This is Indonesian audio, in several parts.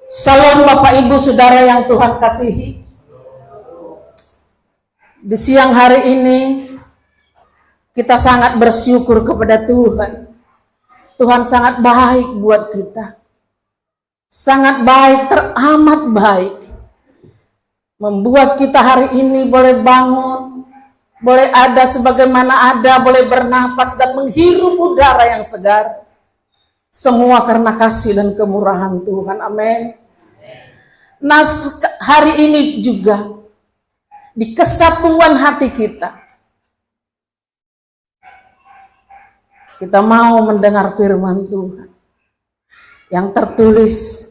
Salam Bapak Ibu Saudara yang Tuhan kasihi. Di siang hari ini kita sangat bersyukur kepada Tuhan. Tuhan sangat baik buat kita. Sangat baik, teramat baik. Membuat kita hari ini boleh bangun, boleh ada sebagaimana ada, boleh bernapas dan menghirup udara yang segar. Semua karena kasih dan kemurahan Tuhan. Amin. Nah, hari ini juga di kesatuan hati kita mau mendengar firman Tuhan yang tertulis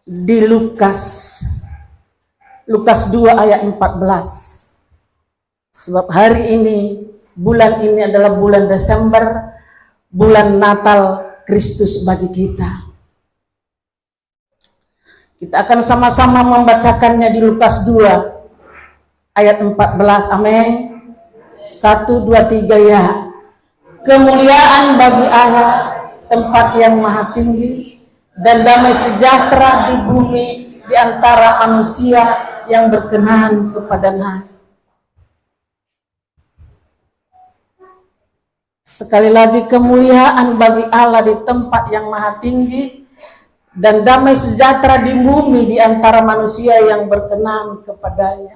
di Lukas 2 ayat 14. Sebab hari ini, bulan ini adalah bulan Desember, bulan Natal Kristus bagi kita. Kita akan sama-sama membacakannya di Lukas 2 ayat 14. Amin. 1, 2, 3 ya. Kemuliaan bagi Allah tempat yang maha tinggi, dan damai sejahtera di bumi di antara manusia yang berkenan kepadanya. Sekali lagi, kemuliaan bagi Allah di tempat yang maha tinggi, dan damai sejahtera di bumi di antara manusia yang berkenan kepadanya.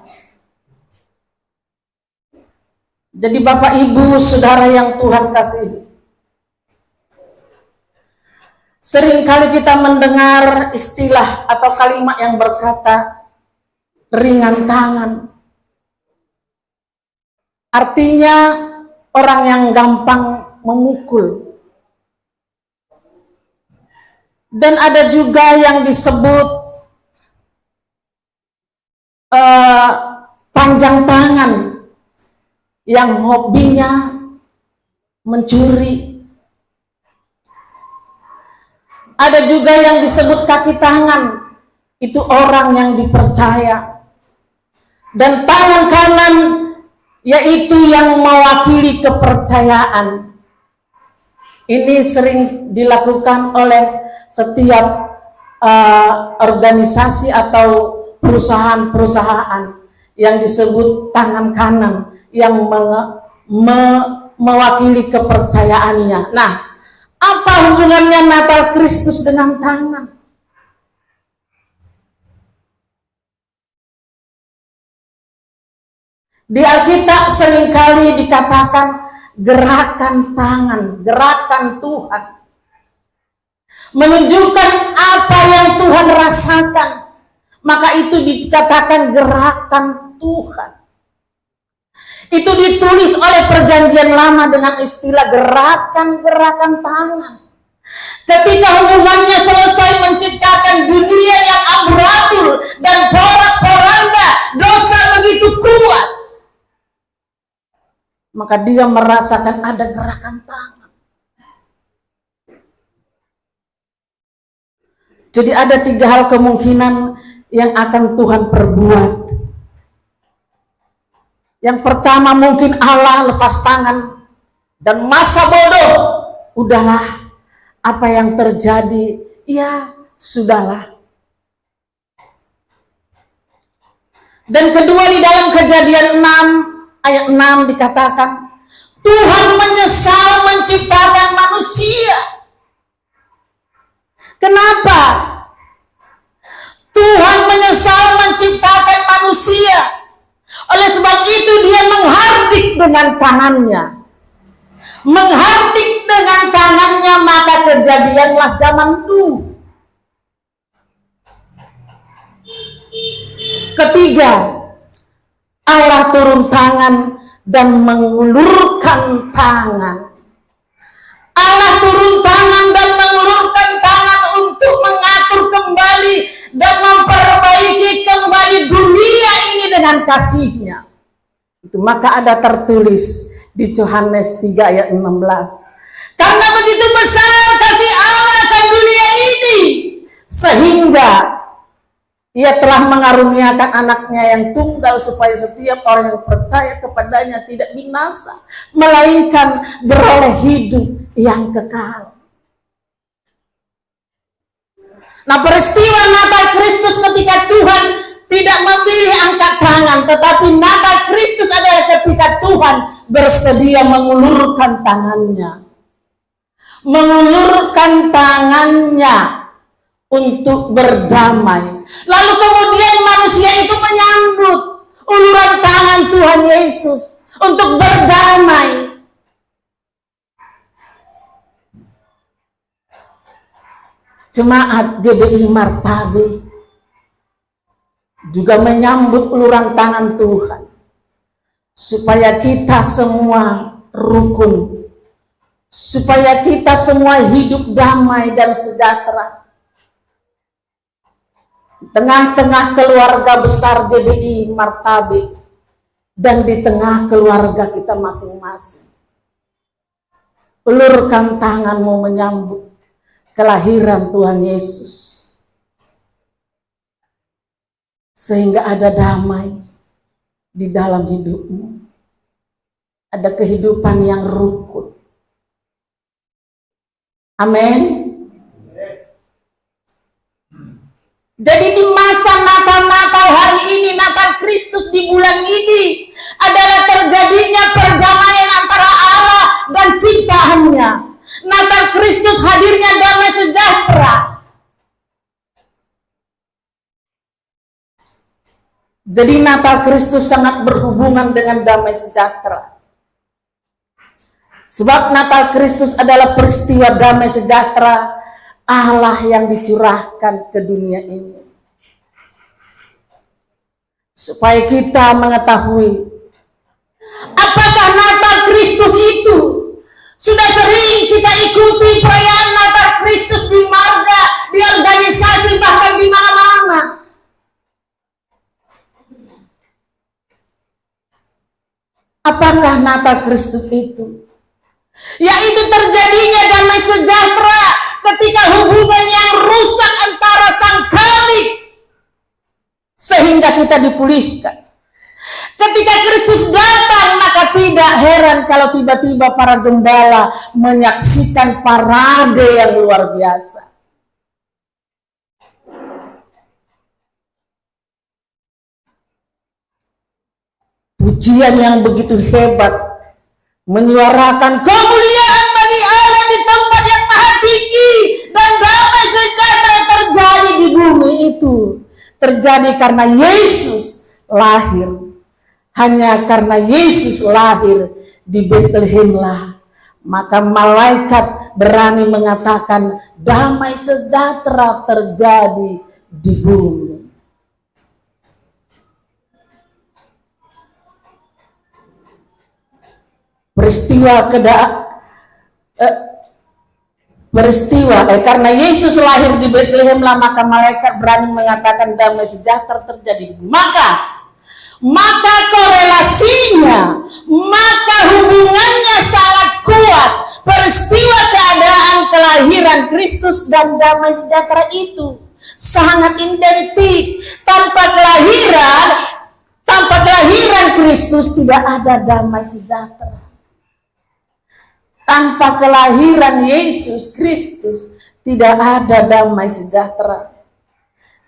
Jadi Bapak Ibu Saudara yang Tuhan kasihi, seringkali kita mendengar istilah atau kalimat yang berkata ringan tangan. Artinya orang yang gampang memukul. Dan ada juga yang disebut panjang tangan, yang hobinya mencuri. Ada juga yang disebut kaki tangan, itu orang yang dipercaya. Dan tangan kanan yaitu yang mewakili kepercayaan. Ini sering dilakukan oleh setiap organisasi atau perusahaan-perusahaan yang disebut tangan kanan yang mewakili kepercayaannya. Nah, apa hubungannya Natal Kristus dengan tangan? Di Alkitab seringkali dikatakan gerakan tangan, gerakan Tuhan. Menunjukkan apa yang Tuhan rasakan. Maka itu dikatakan gerakan Tuhan. Itu ditulis oleh Perjanjian Lama dengan istilah gerakan-gerakan tangan. Ketika hubungannya selesai menciptakan dunia yang amburadul dan porak-poranda, dosa begitu kuat, maka dia merasakan ada gerakan tangan. Jadi ada 3 hal kemungkinan yang akan Tuhan perbuat. Yang pertama, mungkin Allah lepas tangan dan masa bodoh. Udahlah, apa yang terjadi, ya sudahlah. Dan kedua, di dalam Kejadian 6 ayat 6 dikatakan Tuhan menyesal menciptakan manusia. Kenapa? Tuhan menyesal menciptakan manusia. Oleh sebab itu dia menghardik dengan tangannya. Menghardik dengan tangannya, maka kejadianlah zaman Nuh. Ketiga, Allah turun tangan dan mengulurkan tangan. Allah turun tangan dan mengulurkan tangan untuk mengatur kembali dan memperbaiki kembali dunia ini dengan kasih-Nya. Itu maka ada tertulis di Yohanes 3 ayat 16. Karena begitu besar kasih Allah akan dunia ini, sehingga Ia telah mengaruniakan anaknya yang tunggal supaya setiap orang yang percaya kepadanya tidak binasa, melainkan beroleh hidup yang kekal. Nah, peristiwa Natal Kristus ketika Tuhan tidak memilih angkat tangan, tetapi Natal Kristus adalah ketika Tuhan bersedia mengulurkan tangannya. Mengulurkan tangannya untuk berdamai. Lalu kemudian manusia itu menyambut uluran tangan Tuhan Yesus untuk berdamai. Jemaat GBI Martabe juga menyambut uluran tangan Tuhan supaya kita semua rukun, supaya kita semua hidup damai dan sejahtera di tengah-tengah keluarga besar GBI Martabe dan di tengah keluarga kita masing-masing. Ulurkan tanganmu menyambut kelahiran Tuhan Yesus, sehingga ada damai di dalam hidupmu, ada kehidupan yang rukun. Amin. Jadi di masa Natal hari ini, Natal Kristus di bulan ini adalah terjadinya perdamaian antara Allah dan ciptaannya. Natal Kristus hadirnya damai sejahtera. Jadi Natal Kristus sangat berhubungan dengan damai sejahtera. Sebab Natal Kristus adalah peristiwa damai sejahtera Allah yang dicurahkan ke dunia ini. Supaya kita mengetahui apakah Natal Kristus itu sudah sering kita ikuti perayaan Natal Kristus di marga, di organisasi, bahkan di mana-mana. Apakah Natal Kristus itu? Yaitu terjadinya damai sejahtera ketika hubungan yang rusak antara sang Khalik sehingga kita dipulihkan. Ketika Kristus datang, maka tidak heran kalau tiba-tiba para gembala menyaksikan parade yang luar biasa. Pujian yang begitu hebat menyuarakan kemuliaan bagi Allah di tempat yang maha tinggi, dan damai sejahtera terjadi di bumi itu. Terjadi karena Yesus lahir. Hanya karena Yesus lahir di Betlehemlah, maka malaikat berani mengatakan damai sejahtera terjadi di bumi. Karena Yesus lahir di Betlehemlah, maka malaikat berani mengatakan damai sejahtera terjadi di bumi. Maka korelasinya, maka hubungannya sangat kuat. Peristiwa keadaan kelahiran Kristus dan damai sejahtera itu sangat identik. Tanpa kelahiran Kristus tidak ada damai sejahtera. Tanpa kelahiran Yesus Kristus tidak ada damai sejahtera.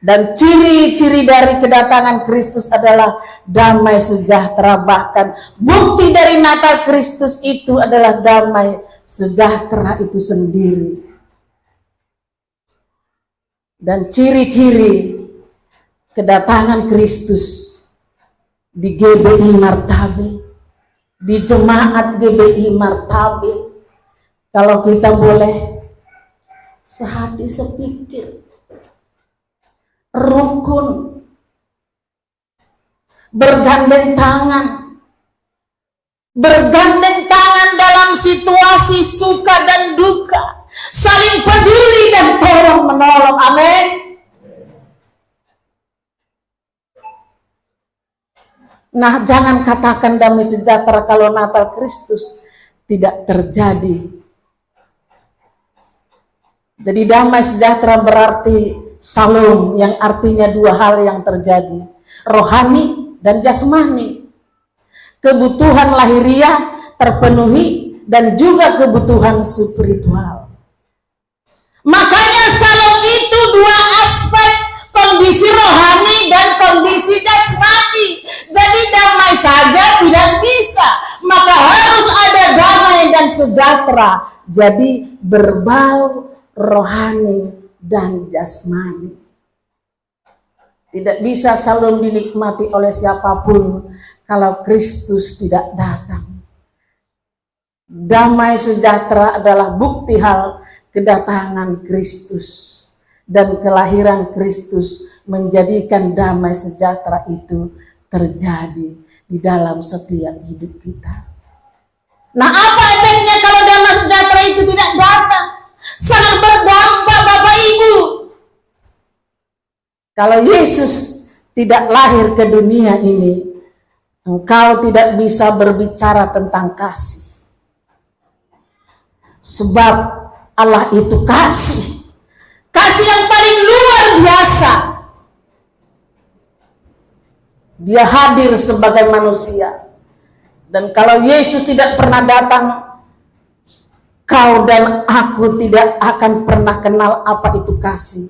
Dan ciri-ciri dari kedatangan Kristus adalah damai sejahtera. Bahkan bukti dari Natal Kristus itu adalah damai sejahtera itu sendiri. Dan ciri-ciri kedatangan Kristus di GBI Martabe, di jemaat GBI Martabe, kalau kita boleh sehati sepikir, rukun, bergandeng tangan dalam situasi suka dan duka, saling peduli dan tolong menolong. Amin. Nah, jangan katakan damai sejahtera kalau Natal Kristus tidak terjadi. Jadi damai sejahtera berarti Salom, yang artinya dua hal yang terjadi, rohani dan jasmani. Kebutuhan lahiriah terpenuhi dan juga kebutuhan spiritual. Makanya Salom itu dua aspek, kondisi rohani dan kondisi jasmani. Jadi damai saja tidak bisa, maka harus ada damai dan sejahtera. Jadi berbau rohani dan jasmani. Tidak bisa saling dinikmati oleh siapapun kalau Kristus tidak datang. Damai sejahtera adalah bukti hal kedatangan Kristus. Dan kelahiran Kristus menjadikan damai sejahtera itu terjadi di dalam setiap hidup kita. Nah, apa efeknya kalau damai sejahtera itu tidak datang? Sangat berdampak Bapak Ibu. Kalau Yesus tidak lahir ke dunia ini, engkau tidak bisa berbicara tentang kasih. Sebab Allah itu kasih. Kasih yang paling luar biasa. Dia hadir sebagai manusia. Dan kalau Yesus tidak pernah datang, kau dan aku tidak akan pernah kenal apa itu kasih.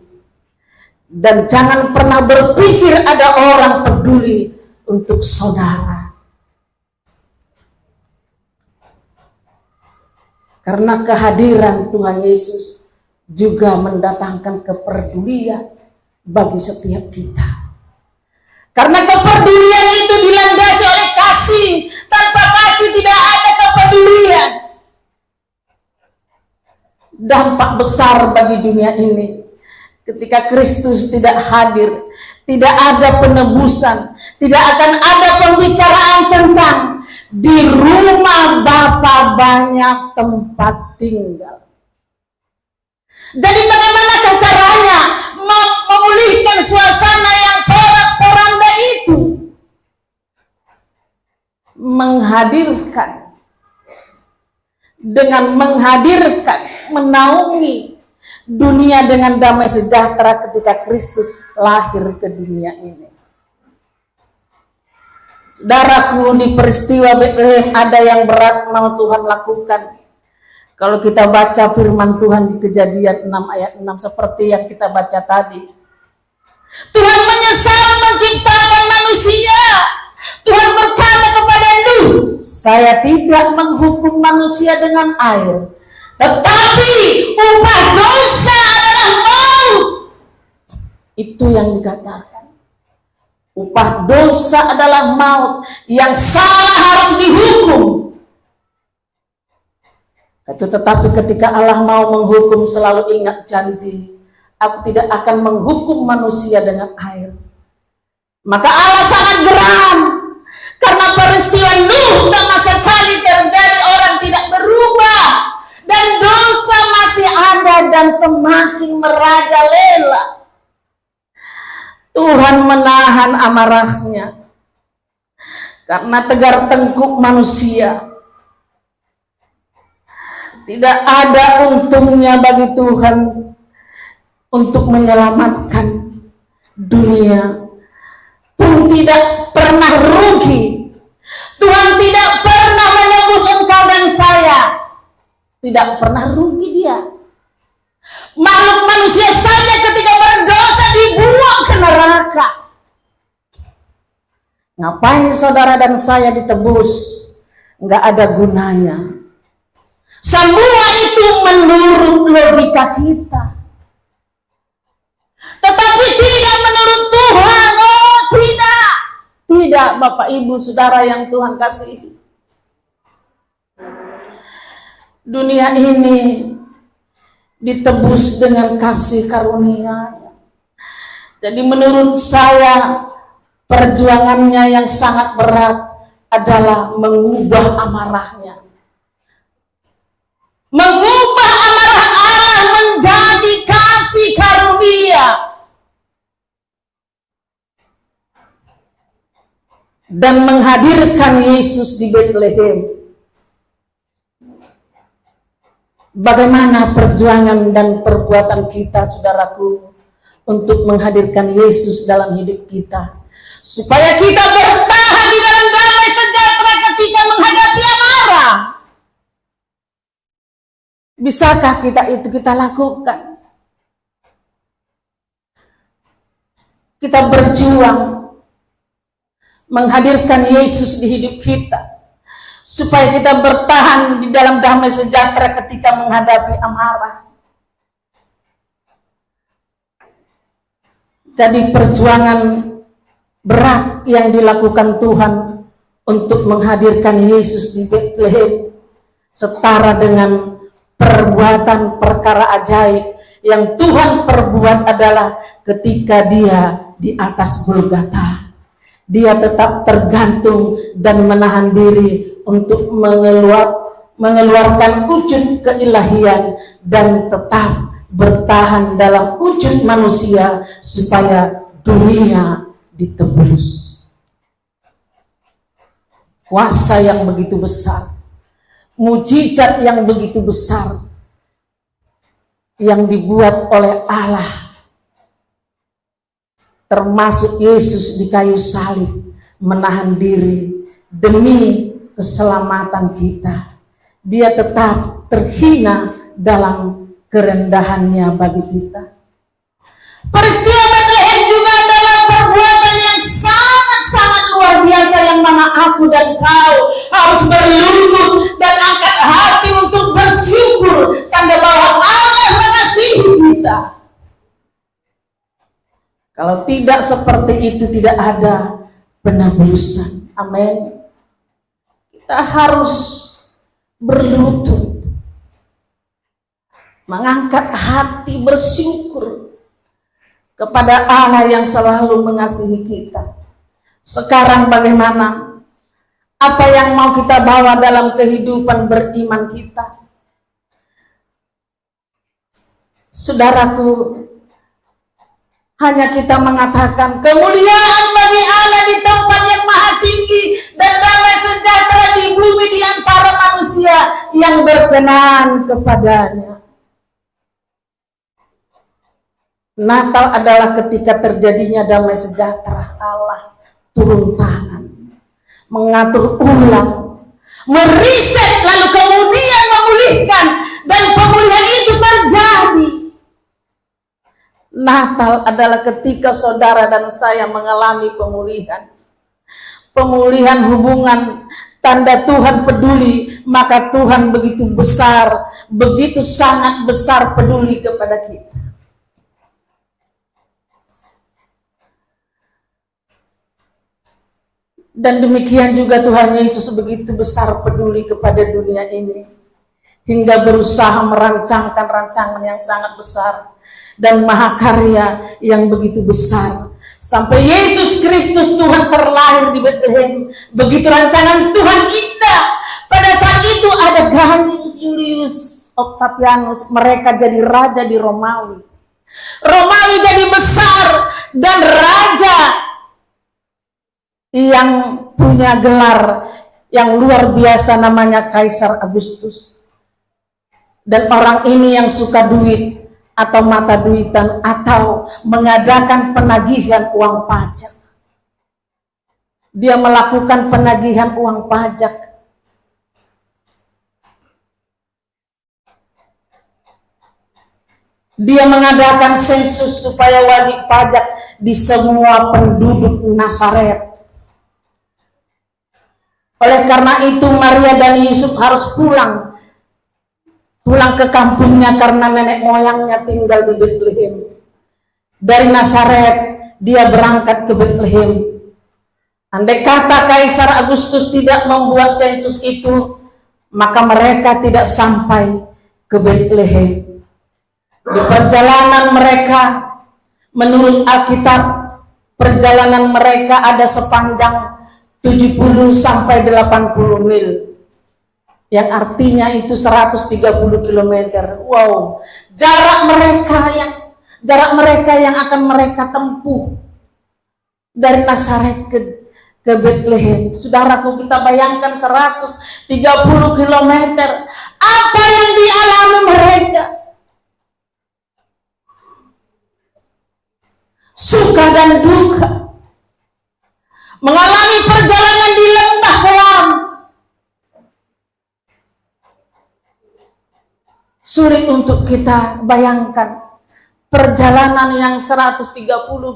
Dan jangan pernah berpikir ada orang peduli untuk saudara. Karena kehadiran Tuhan Yesus juga mendatangkan kepedulian bagi setiap kita. Karena kepedulian itu dilandasi oleh kasih. Tanpa kasih tidak ada kepedulian. Dampak besar bagi dunia ini ketika Kristus tidak hadir, tidak ada penebusan, tidak akan ada pembicaraan tentang di rumah Bapa banyak tempat tinggal. Jadi bagaimana caranya memulihkan suasana yang porak-poranda itu? Menghadirkan, menaungi dunia dengan damai sejahtera ketika Kristus lahir ke dunia ini. Saudaraku, di peristiwa Betlehem ada yang berat mau Tuhan lakukan. Kalau kita baca firman Tuhan di Kejadian 6 ayat 6 seperti yang kita baca tadi. Tuhan menyesal menciptakan manusia. Tuhan berkata kepada Nuh, saya tidak menghukum manusia dengan air, tetapi upah dosa adalah maut. Itu yang dikatakan. Upah dosa adalah maut. Yang salah harus dihukum. Tetapi ketika Allah mau menghukum, selalu ingat janji, aku tidak akan menghukum manusia dengan air. Maka Allah sangat geram karena peristiwa Nuh sama sekali terjadi, orang tidak berubah dan dosa masih ada dan semakin merajalela. Tuhan menahan amarahnya karena tegar tengkuk manusia. Tidak ada untungnya bagi Tuhan untuk menyelamatkan dunia. Pun tidak pernah rugi. Tuhan tidak pernah menebus engkau dan saya. Tidak pernah rugi dia. Makhluk manusia saja ketika berdosa dibuang ke neraka. Ngapain saudara dan saya ditebus? Nggak ada gunanya. Semua itu menurut logika kita. Tetapi tidak menurut Tuhan. Oh tidak. Tidak Bapak Ibu Saudara yang Tuhan kasihi. Dunia ini ditebus dengan kasih karunia. Jadi menurut saya perjuangannya yang sangat berat adalah mengubah amarahnya. Mengubah amarah Allah menjadi kasih karunia. Dan menghadirkan Yesus di Betlehem. Bagaimana perjuangan dan perbuatan kita, saudaraku, untuk menghadirkan Yesus dalam hidup kita. Supaya kita bertahan di dalam damai sejahtera ketika menghadapi amarah. Bisakah kita lakukan? kita berjuang menghadirkan Yesus di hidup kita, supaya kita bertahan di dalam damai sejahtera ketika menghadapi amarah. Jadi perjuangan berat yang dilakukan Tuhan untuk menghadirkan Yesus di Betlehem setara dengan perbuatan perkara ajaib yang Tuhan perbuat adalah ketika Dia di atas Golgota. Dia tetap tergantung dan menahan diri untuk mengeluarkan wujud keilahian dan tetap bertahan dalam wujud manusia supaya dunia ditebus. Kuasa yang begitu besar, mujizat yang begitu besar yang dibuat oleh Allah, termasuk Yesus di kayu salib, menahan diri demi keselamatan kita. Dia tetap terhina dalam kerendahannya bagi kita. Peristiwa Betlehem juga adalah perbuatan yang sangat-sangat luar biasa, yang mana aku dan kau harus berlutut dan angkat hati untuk bersyukur, tanda bahwa Allah mengasihi kita. Kalau tidak seperti itu, tidak ada penebusan. Amin. Kita harus berlutut, mengangkat hati bersyukur kepada Allah yang selalu mengasihi kita. Sekarang bagaimana? Apa yang mau kita bawa dalam kehidupan beriman kita? Saudaraku, hanya kita mengatakan kemuliaan bagi Allah di tempat yang maha tinggi dan damai sejahtera di bumi di antara manusia yang berkenan kepadanya. Natal adalah ketika terjadinya damai sejahtera. Allah turun tangan, mengatur ulang, meriset, lalu kemudian memulihkan, dan pemulihan itu terjadi. Natal adalah ketika saudara dan saya mengalami pemulihan. Pemulihan hubungan, tanda Tuhan peduli, maka Tuhan begitu besar, begitu sangat besar peduli kepada kita. Dan demikian juga Tuhan Yesus begitu besar peduli kepada dunia ini, hingga berusaha merancangkan rancangan yang sangat besar dan mahakarya yang begitu besar, sampai Yesus Kristus Tuhan terlahir di Betlehem. Begitu rancangan Tuhan indah. Pada saat itu ada Gaius Julius Octavianus, mereka jadi raja di Romawi. Romawi jadi besar, dan raja yang punya gelar yang luar biasa namanya Kaisar Agustus. Dan orang ini yang suka duit atau mata duitan atau mengadakan penagihan uang pajak. Dia melakukan penagihan uang pajak. Dia mengadakan sensus supaya wajib pajak di semua penduduk Nazaret. Oleh karena itu Maria dan Yusuf harus pulang ke kampungnya karena nenek moyangnya tinggal di Betlehem. Dari Nazaret dia berangkat ke Betlehem. Andai kata Kaisar Agustus tidak membuat sensus itu, maka mereka tidak sampai ke Betlehem. Di perjalanan mereka, menurut Alkitab, perjalanan mereka ada sepanjang 70 sampai 80 mil. Yang artinya itu 130 km. Wow, jarak mereka yang akan mereka tempuh dari Nazaret ke Betlehem. Saudaraku, kita bayangkan 130 km. Apa yang dialami mereka? Suka dan duka. Mengalami perjalanan di lembah kelam. Sulit untuk kita bayangkan perjalanan yang 130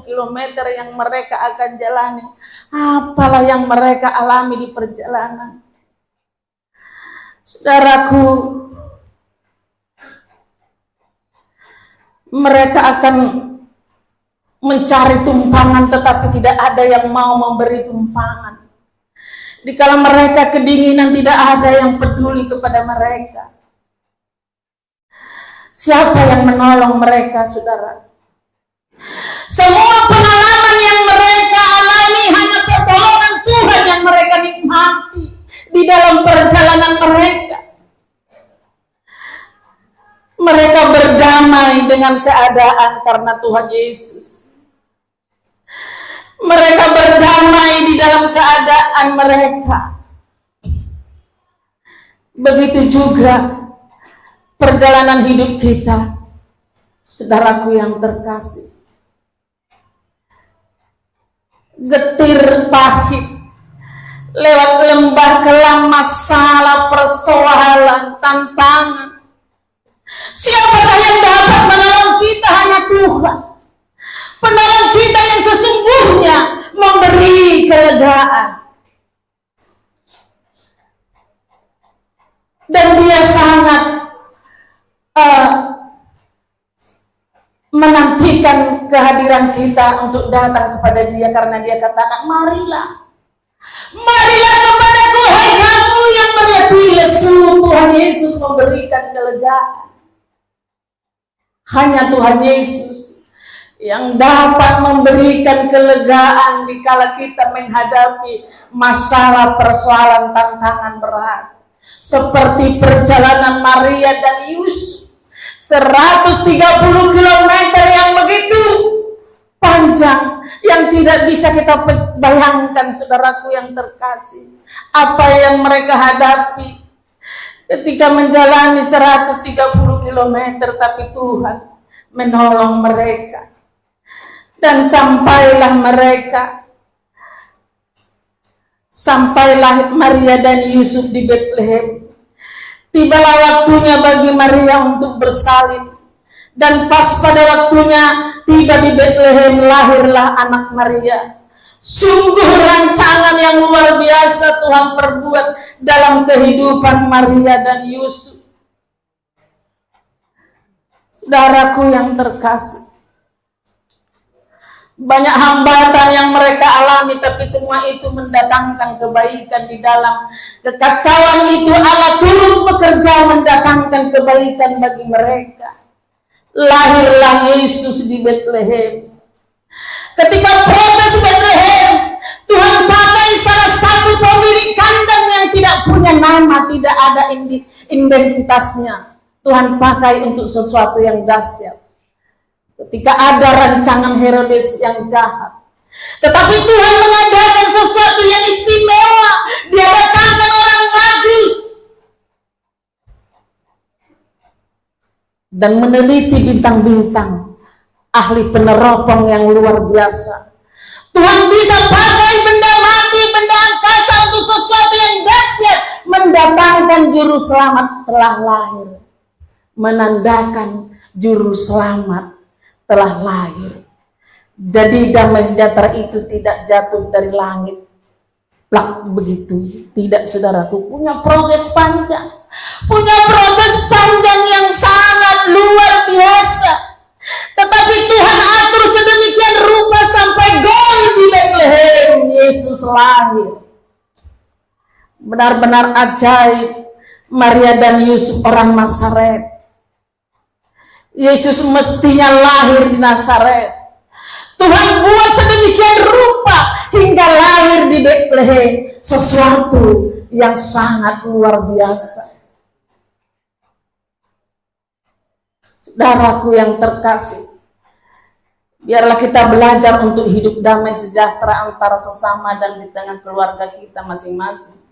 km yang mereka akan jalani. Apalah yang mereka alami di perjalanan. Saudaraku, mereka akan mencari tumpangan tetapi tidak ada yang mau memberi tumpangan. Dikala mereka kedinginan tidak ada yang peduli kepada mereka. Siapa yang menolong mereka, saudara? Semua pengalaman yang mereka alami hanya pertolongan Tuhan yang mereka nikmati di dalam perjalanan mereka. Mereka berdamai dengan keadaan karena Tuhan Yesus. Mereka berdamai di dalam keadaan mereka. Begitu juga perjalanan hidup kita, saudaraku yang terkasih. Getir pahit, lewat lembah kelam masalah, persoalan, tantangan. Siapakah yang dapat menolong kita? Hanya Tuhan. Penolong kita yang sesungguhnya memberi kelegaan. Dan dia sangat menantikan kehadiran kita untuk datang kepada dia, karena dia katakan, marilah kepadaku hai kamu yang berletih lesu. Tuhan Yesus memberikan kelegaan. Hanya Tuhan Yesus yang dapat memberikan kelegaan dikala kita menghadapi masalah, persoalan, tantangan berat. Seperti perjalanan Maria dan Yusuf, 130 km yang begitu panjang, yang tidak bisa kita bayangkan, saudaraku yang terkasih. Apa yang mereka hadapi ketika menjalani 130 km, tapi Tuhan menolong mereka. Dan sampailah Maria dan Yusuf di Betlehem. Tibalah waktunya bagi Maria untuk bersalin. Dan pas pada waktunya tiba di Betlehem, lahirlah anak Maria. Sungguh rancangan yang luar biasa Tuhan perbuat dalam kehidupan Maria dan Yusuf. Saudaraku yang terkasih, banyak hambatan yang mereka alami, tapi semua itu mendatangkan kebaikan. Di dalam kekacauan itu Allah turut bekerja mendatangkan kebaikan bagi mereka. Lahirlah Yesus di Betlehem. Ketika proses Betlehem, Tuhan pakai salah satu pemilik kandang yang tidak punya nama, tidak ada identitasnya. Tuhan pakai untuk sesuatu yang dahsyat. Ketika ada rancangan Herodes yang jahat, tetapi Tuhan mengadakan sesuatu yang istimewa. Dia datangkan orang Majus dan meneliti bintang-bintang, ahli peneropong yang luar biasa. Tuhan bisa pakai benda mati, benda angkasa untuk sesuatu yang dahsyat, mendatangkan juru selamat telah lahir, menandakan juru selamat telah lahir. Jadi damai sejahtera itu tidak jatuh dari langit plak begitu. Tidak, saudaraku, punya proses panjang. Punya proses panjang yang sangat luar biasa. Tetapi Tuhan atur sedemikian rupa sampai gol di Betlehem Yesus lahir. Benar-benar ajaib. Maria dan Yusuf orang Nazaret. Yesus mestinya lahir di Nazaret. Tuhan buat sedemikian rupa hingga lahir di Betlehem, sesuatu yang sangat luar biasa. Saudaraku yang terkasih, biarlah kita belajar untuk hidup damai sejahtera antara sesama dan di tengah keluarga kita masing-masing.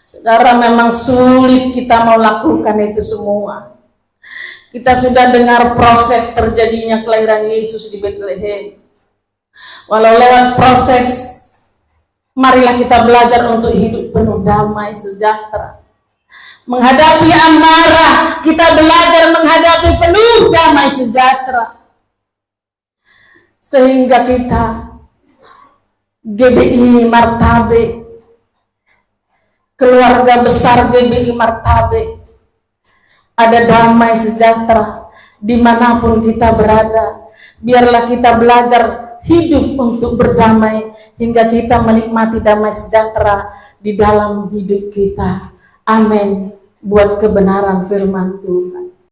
Saudara, memang sulit kita mau lakukan itu semua. Kita sudah dengar proses terjadinya kelahiran Yesus di Betlehem. Walau lewat proses, marilah kita belajar untuk hidup penuh damai sejahtera. Menghadapi amarah, kita belajar menghadapi penuh damai sejahtera. sehingga kita GBI Martabe, keluarga besar GBI Martabe, ada damai sejahtera dimanapun kita berada. Biarlah kita belajar hidup untuk berdamai hingga kita menikmati damai sejahtera di dalam hidup kita. Amin. Buat kebenaran firman Tuhan.